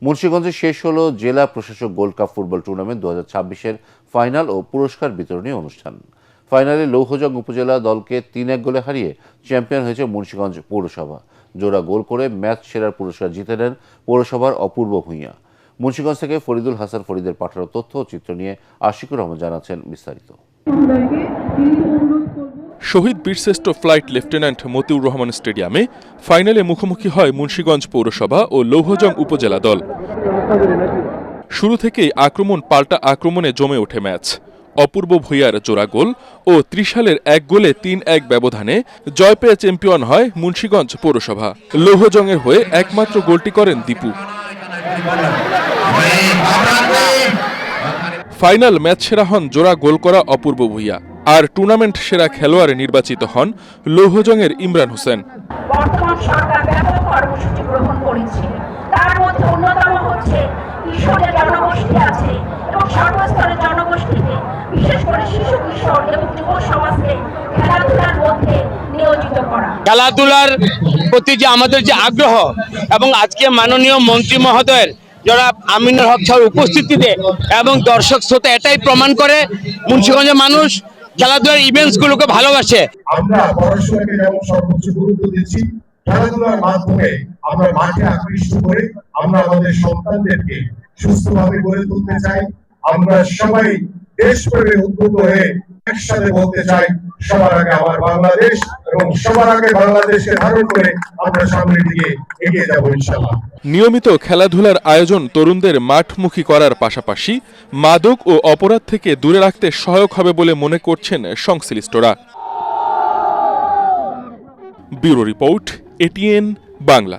মুন্সিগঞ্জে শেষ হলো জেলা প্রশাসক গোল্ড কাপ ফুটবল টুর্নামেন্ট 2026-এর ফাইনাল ও পুরস্কার বিতরণী অনুষ্ঠান। ফাইনালে লৌহজং উপজেলা দলকে 3-1 গোলে হারিয়ে চ্যাম্পিয়ন হয়েছে মুন্সিগঞ্জ পৌরসভা। জোড়া গোল করে ম্যাচ সেরার পুরস্কার জিতে নেন পৌরসভার অপূর্ব ভূঁইয়া। মুন্সিগঞ্জ থেকে ফরিদুল হাসান ফরিদের পাঠানো তথ্য ও চিত্র নিয়ে আশিকুর রহমান জানাচ্ছেন বিস্তারিত। শহীদ বীরশ্রেষ্ঠ ফ্লাইট লেফটেন্যান্ট মতিউর রহমান স্টেডিয়ামে ফাইনালে মুখোমুখি হয় মুন্সিগঞ্জ পৌরসভা ও লৌহজং উপজেলা দল। শুরু থেকেই আক্রমণ পাল্টা আক্রমণে জমে ওঠে ম্যাচ। অপূর্ব ভূঁইয়ার জোড়া গোল ও ত্রিশালের 1 গোলে 3-1 ব্যবধানে জয় পেয়ে চ্যাম্পিয়ন হয় মুন্সিগঞ্জ পৌরসভা। লৌহজংয়ের হয়ে একমাত্র গোলটি করেন দীপু। ফাইনাল ম্যাচ সেরা হন জোড়া গোল করা অপূর্ব ভূঁইয়া, আর টুর্নামেন্ট সেরা খেলোয়াড়ে নির্বাচিত হন লৌহজংয়ের ইমরান হোসেন। বর্তমান সরকার ব্যাপক কর্মসূচি গ্রহণ করেছে, তার মধ্যে অন্যতম হচ্ছে কিশোরের জনগোষ্ঠী আছে এবং সর্বস্তরের জনগোষ্ঠীতে বিশেষ করে শিশু কিশোর এবং যুব সমাজকে খেলাধুলার মধ্যে নিয়োজিত করা। খেলাধুলার প্রতি যে আমাদের যে আগ্রহ এবং আজকে মাননীয় মন্ত্রী মহোদয়ের যারা আমিনুল হক স্যার উপস্থিতিতে এবং দর্শক শ্রোতা এটাই প্রমাণ করে মুন্সিগঞ্জের মানুষ খেলাধুলার ইভেন্টস গুলোকে ভালোবাসে। আমরা পড়াশোনাকে যেমন সর্বোচ্চ গুরুত্ব দিচ্ছি, খেলাধুলার মাধ্যমে আমরা মাঠে আকৃষ্ট করে আমরা আমাদের সন্তানদেরকে সুস্থভাবে গড়ে তুলতে চাই। আমরা সবাই দেশপ্রেমে উদ্বুদ্ধ হয়ে একসাথে বলতে চাই, সবার আগে আমার বাংলাদেশ, এবং সবার আগে বাংলাদেশকে ধারণ করে আমরা সামনের দিকে এগিয়ে যাব ইনশাআল্লাহ। নিয়মিত খেলাধুলার আয়োজন তরুণদের মাঠমুখী করার পাশাপাশি মাদক ও অপরাধ থেকে দূরে রাখতে সহায়ক হবে বলে মনে করছেন সংশ্লিষ্টরা। Bureau report, ATN Bangla.